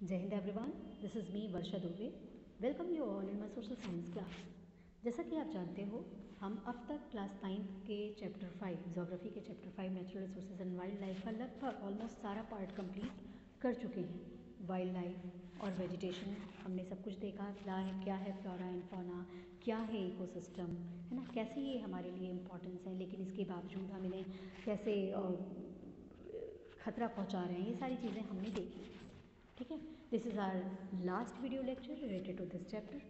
जय Hind everyone, this is me Varsha Dubey. Welcome you all in my social science class. जैसा कि आप जानते हो, हम अब तक क्लास 9 के चैप्टर 5 जोग्राफी के chapter 5 natural resources and wild life का लगभग ऑलमोस्ट सारा पार्ट कंप्लीट कर चुके हैं। वाइल्ड लाइफ और वेजिटेशन हमने सब कुछ देखा, क्या है फ्लोरा एंड फौना, क्या है इकोसिस्टम, है ना, कैसे ये हमारे लिए इम्पोर्टेंस है, लेकिन इसके बावजूद हम इन्हें कैसे खतरा पहुंचा रहे हैं, ये सारी चीज़ें हमने देखी। ठीक है, this is our last video lecture related to this chapter.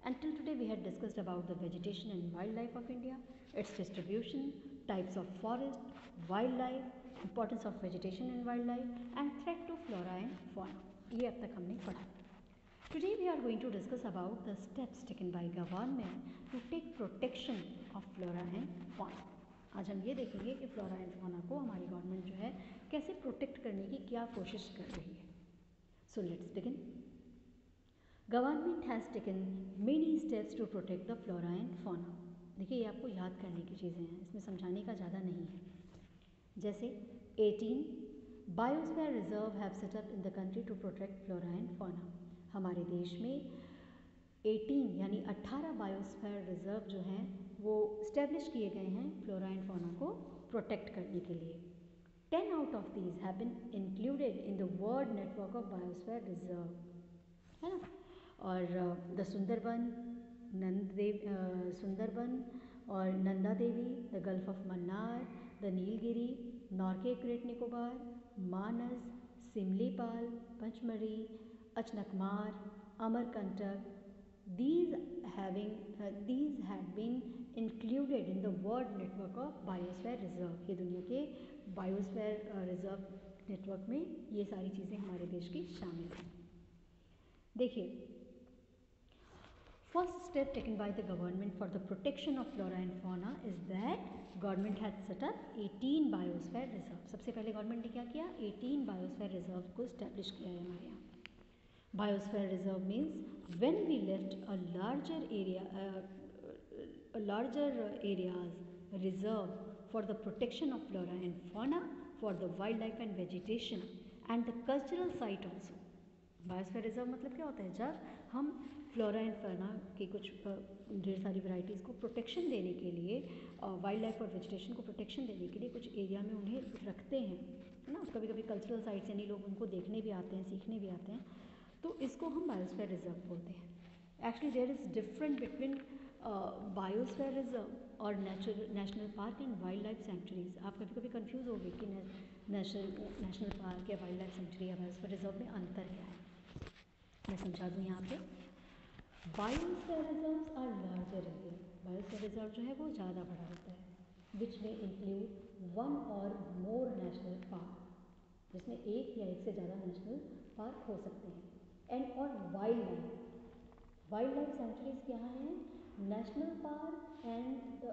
Until today we had discussed about the vegetation and wildlife of India, its distribution, types of forest, wildlife, importance of vegetation and wildlife and threat to flora and fauna. ये अब तक हमने पढ़ा. Today we are going to discuss about the steps taken by government to take protection of flora and fauna. आज हम ये देखेंगे कि फ्लोरा एंड फौना को हमारी गवर्नमेंट जो है कैसे प्रोटेक्ट करने की क्या कोशिश कर रही है. So let's begin. Government has taken many steps to protect the flora and fauna. देखिए, ये आपको याद करने की चीज़ें हैं, इसमें समझाने का ज़्यादा नहीं है. जैसे 18 biosphere reserve have set up in the country to protect flora and fauna. हमारे देश में 18 यानी 18 बायोस्फीयर रिजर्व जो हैं वो स्टैब्लिश किए गए हैं फ्लोरा एंड फौना को प्रोटेक्ट करने के लिए. 10 out of these have been included in the World Network of Biosphere Reserve, है ना. और द सुंदरबन, सुंदरबन और Nanda Devi, the gulf of Mannar, the Nilgiri, Nokrek great Nicobar, Manas, Simlipal, Pachmarhi, Achanakmar, Amarkantak, these had been included in the World Network of Biosphere Reserve. ये दुनिया के बायोस्फीयर रिजर्व नेटवर्क में ये सारी चीज़ें हमारे देश की शामिल हैं. देखिए, first step taken by the government for the protection of flora and fauna is that government had set up 18 biosphere reserve. सबसे पहले गवर्नमेंट ने क्या किया? 18 बायोस्फीयर रिजर्व को स्टैब्लिश किया है हमारे यहाँ. Biosphere reserve means when we left a larger areas reserved for the protection of flora and fauna, for the wildlife and vegetation and the cultural site also. Biosphere reserve मतलब क्या होता है? जब हम फ्लोरा एंड फौना की कुछ ढेर सारी वैरायटीज़ को प्रोटेक्शन देने के लिए, वाइल्ड लाइफ और वेजिटेशन को प्रोटेक्शन देने के लिए कुछ एरिया में उन्हें रखते हैं, है ना. कभी कभी कल्चरल साइट्स यानी लोग उनको देखने भी आते हैं, सीखने भी आते हैं, तो इसको हम बायोस्फीयर रिजर्व बोलते हैं. Actually there is different between biosphere reserve और national park and wild life sanctuaries. आप कभी कभी कंफ्यूज हो गए कि नेशनल पार्क या वाइल्ड लाइफ सेंचुरी या बायोस्फीयर रिजर्व में अंतर क्या है. मैं समझा दूँ यहाँ पे. Biosphere reserves are larger area. Biosphere reserve जो है वो ज़्यादा बड़ा होता है, विच में इंक्लूड वन और मोर नेशनल पार्क, जिसमें एक या एक से ज़्यादा नेशनल पार्क हो सकते हैं. एंड और वाइल्ड लाइफ सेंचुरीज क्या हैं? National park and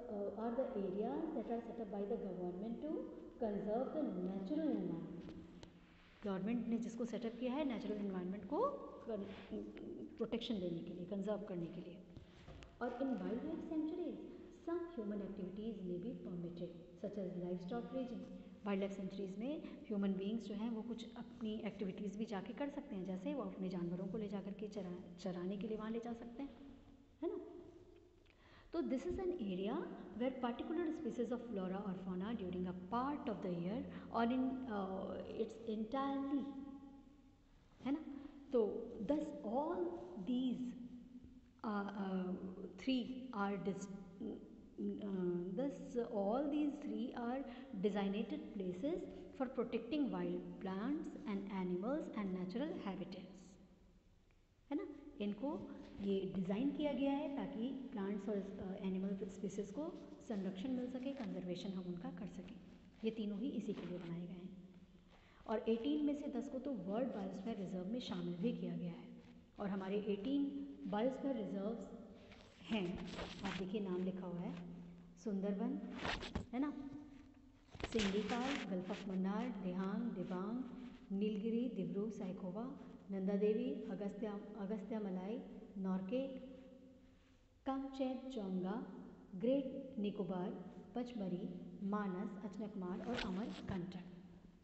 are the areas that are set up by the government to conserve the natural environment. Government ने जिसको सेटअप किया है नेचुरल एनवायरनमेंट को प्रोटेक्शन देने के लिए, कंजर्व करने के लिए. और in wild life sanctuaries some human activities may be permitted such as life stock raising. Wild life sanctuaries में ह्यूमन बींग्स जो हैं वो कुछ अपनी एक्टिविटीज़ भी जाके कर सकते हैं, जैसे वो अपने जानवरों को ले जा करके चराने के लिए वहाँ ले जा सकते हैं, है ना. तो this is an area where particular species of flora और fauna during a part of the year और इन इट्स इंटायरली, है ना. तो thus all these all these three are designated places for protecting wild plants and animals and natural habitats, है ना. इनको ये design किया गया है ताकि प्लांट्स और एनिमल स्पीसीज को संरक्षण मिल सके, कंजर्वेशन हम उनका कर सकें. ये तीनों ही इसी के लिए बनाए गए हैं. और 18 में से 10 को तो वर्ल्ड बायोस्फीयर रिजर्व में शामिल भी किया गया है. और हमारे 18 बायोस्फीयर रिजर्व्स हैं, आप देखिए नाम लिखा हुआ है. सुंदरबन, है ना, Simlipal, gulf of Mannar, Dehang, Dibang, Nilgiri, Dibru Saikhowa, Nanda Devi, Agasthyamalai, Nokrek, Kanchenjunga, great Nicobar, Pachmarhi, Manas, Achanakmar और अमरकंटक.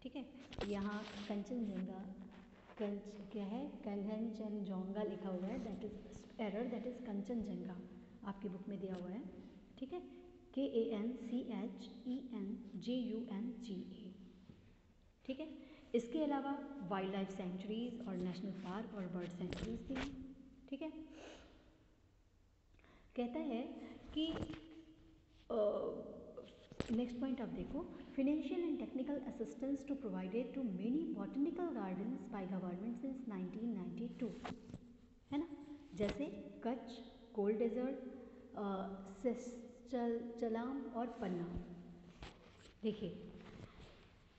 ठीक है, यहाँ कंचनजंगा क्या है, कंचनजंगा लिखा हुआ है, that is error, that is Kanchenjunga आपकी बुक में दिया हुआ है, ठीक है, KANCHENJUNGA, ठीक है। इसके अलावा वाइल्ड लाइफ सेंचुरीज और नेशनल पार्क और बर्ड सेंचुरीज भी हैं, ठीक है। कहता है कि नेक्स्ट पॉइंट आप देखो, financial and technical assistance to provided to many botanical gardens by government since 1992, है ना, जैसे कच्छ, कोल्ड डेजर्ट, सेस्चलाम और पन्ना। देखिए,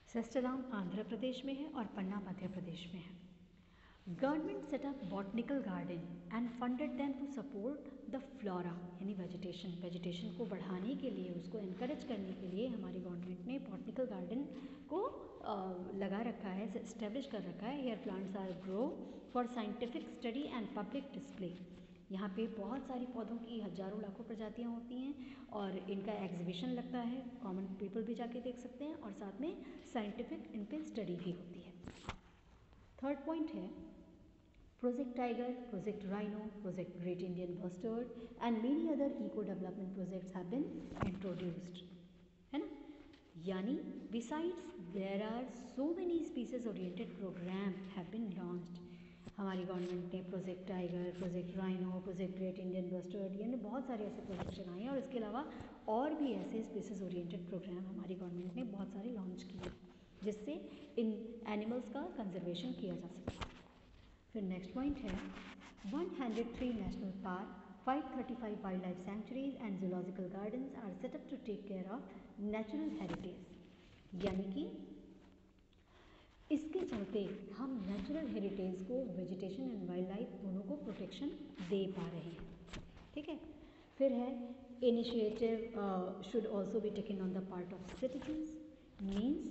सेस्चलाम आंध्र प्रदेश में है और पन्ना मध्य प्रदेश में है। Government set up botanical garden and funded them to support the flora, यानी वेजिटेशन को बढ़ाने के लिए, उसको इनकरेज करने के लिए हमारी गवर्नमेंट ने बॉटनिकल गार्डन को लगा रखा है, इस्टेब्लिश कर रखा है। Here plants are grow for scientific study and public display. यहाँ पे बहुत सारी पौधों की हजारों लाखों प्रजातियाँ होती हैं और इनका एग्जीबिशन लगता है, कॉमन पीपल भी जाके देख सकते हैं, और साथ में साइंटिफिक इन पे स्टडी भी होती है। थर्ड पॉइंट है project tiger, project rhino, project great Indian bustard and many other eco development projects have been introduced, है ना। यानी besides there are so many species oriented program have been launched. हमारी government ने project tiger, project rhino, project great Indian bustard, यानी बहुत सारे ऐसे project चलाए हैं, और इसके अलावा और भी ऐसे स्पीसीज ओरिएंटेड प्रोग्राम हमारी गवर्नमेंट ने बहुत सारे लॉन्च किए, जिससे इन एनिमल्स का कंजर्वेशन किया जा सके। फिर नेक्स्ट पॉइंट है 103 national park, 535 wild life sanctuaries and zoological gardens are set up to take care of natural heritage. यानी कि इसके चलते हम नेचुरल हेरिटेज को, वेजिटेशन एंड वाइल्ड लाइफ दोनों को प्रोटेक्शन दे पा रहे हैं, ठीक है। फिर है initiative should also be taken on the part of citizens, means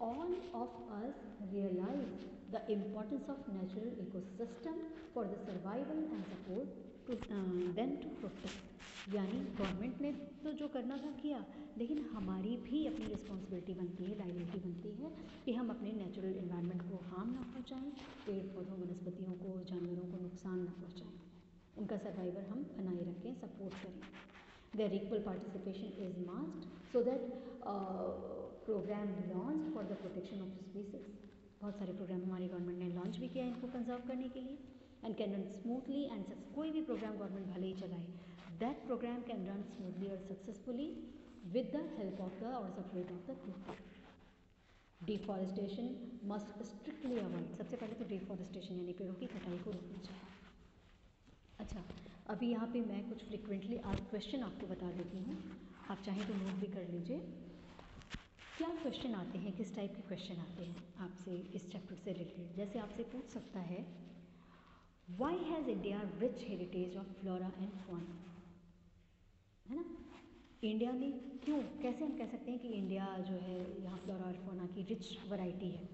all of us realize the importance of natural ecosystem for the survival and support to them to protect। यानी गवर्नमेंट ने तो जो करना था किया, लेकिन हमारी भी अपनी रिस्पॉन्सिबिलिटी बनती है, लाइबिलिटी बनती है कि हम अपने नेचुरल इन्वायरमेंट को हार्म ना पहुंचाएं, पेड़ पौधों, वनस्पतियों को, जानवरों को नुकसान ना पहुंचाएं, उनका सर्वाइवल हम बनाए रखें, सपोर्ट करें। Their equal participation is must so that program launched for the protection of species। बहुत सारे प्रोग्राम हमारी गवर्नमेंट ने लॉन्च भी किया है इनको कंजर्व करने के लिए, and can run smoothly and कोई भी प्रोग्राम गवर्नमेंट भले ही चलाए, that program can run smoothly और successfully with the help of the और support of the people. Deforestation must strictly avoid. सबसे पहले तो डिफॉरेस्टेशन यानी पेड़ों की कटाई को रोकना चाहिए। अच्छा, अभी यहाँ पे मैं कुछ फ्रिक्वेंटली आज क्वेश्चन आपको बता देती हूँ, आप चाहें तो नोट भी कर लीजिए। क्या क्वेश्चन आते हैं, किस टाइप के क्वेश्चन आते हैं आपसे इस चैप्टर से रिलेटेड। जैसे आपसे पूछ सकता है why has India rich heritage of flora and fauna, है ना। इंडिया में क्यों, कैसे हम कह सकते हैं कि इंडिया जो है यहाँ फ्लोरा और फॉना की रिच वैरायटी है।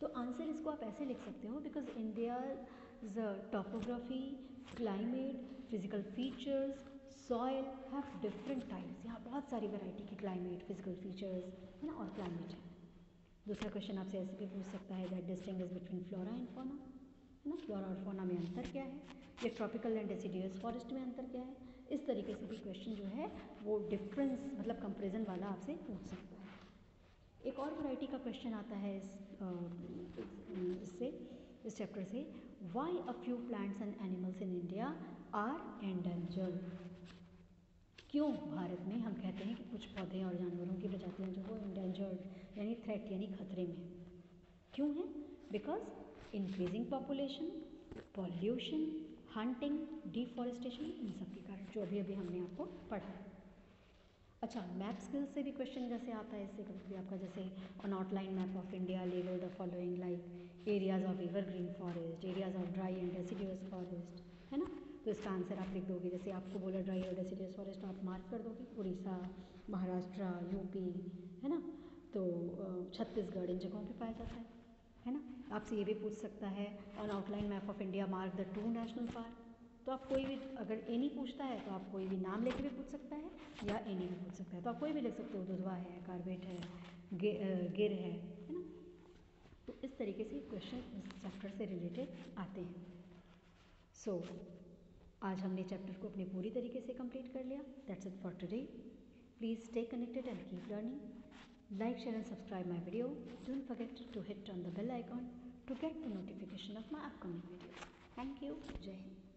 तो आंसर इसको आप ऐसे लिख सकते हो, because India's topography, climate, physical features, soil have different types. यहाँ बहुत सारी वैरायटी की क्लाइमेट, फिजिकल फीचर्स, है ना, और क्लाइमेट है। दूसरा क्वेश्चन आपसे ऐसे भी पूछ सकता है that distinguish between flora and fauna, है ना, फ्लोरा और फॉना में अंतर क्या है, या ट्रॉपिकल एंड डेसिडियस फॉरेस्ट में अंतर क्या है। इस तरीके से भी क्वेश्चन जो है वो डिफरेंस मतलब कंपेरिजन वाला आपसे पूछ सकता है। एक और वैरायटी का क्वेश्चन आता है इस चैप्टर से, why a few plants and animals in India are endangered. क्यों भारत में हम कहते हैं कि कुछ पौधे और जानवरों की प्रजातियां जो वो एंडेंजर्ड यानी थ्रेट यानी खतरे में क्यों हैं। Because increasing population, pollution, hunting, deforestation, इन सब के कारण, जो अभी अभी हमने आपको पढ़ा है। अच्छा, मैप स्किल्स से भी क्वेश्चन जैसे आता है, इससे कभी आपका जैसे on outline map of India label the following like areas of evergreen forest, areas of dry and deciduous forest, है ना। तो इसका आंसर आप लिख दोगे, जैसे आपको बोला ड्राई और डेसिडियस फॉरेस्ट, आप मार्क कर दोगे उड़ीसा, महाराष्ट्र, यूपी, है ना, तो छत्तीसगढ़, इन जगहों पे पाया जाता है ना। आपसे ये भी पूछ सकता है on outline map of India mark the 2 national park. तो आप कोई भी, अगर एनी पूछता है तो आप कोई भी नाम लेके भी पूछ सकता है या एनी भी पूछ सकता है, तो आप कोई भी लिख सकते हो, दुधवा है, कार्बेट है, गिर है ना। तो इस तरीके से क्वेश्चन इस चैप्टर से रिलेटेड आते हैं। सो आज हमने चैप्टर को अपने पूरी तरीके से कंप्लीट कर लिया। That's it for today. Please stay connected and keep learning. Like, share and subscribe my video. Don't forget to hit on the bell icon to get the notification of my upcoming videos. Thank you. Jai Hind.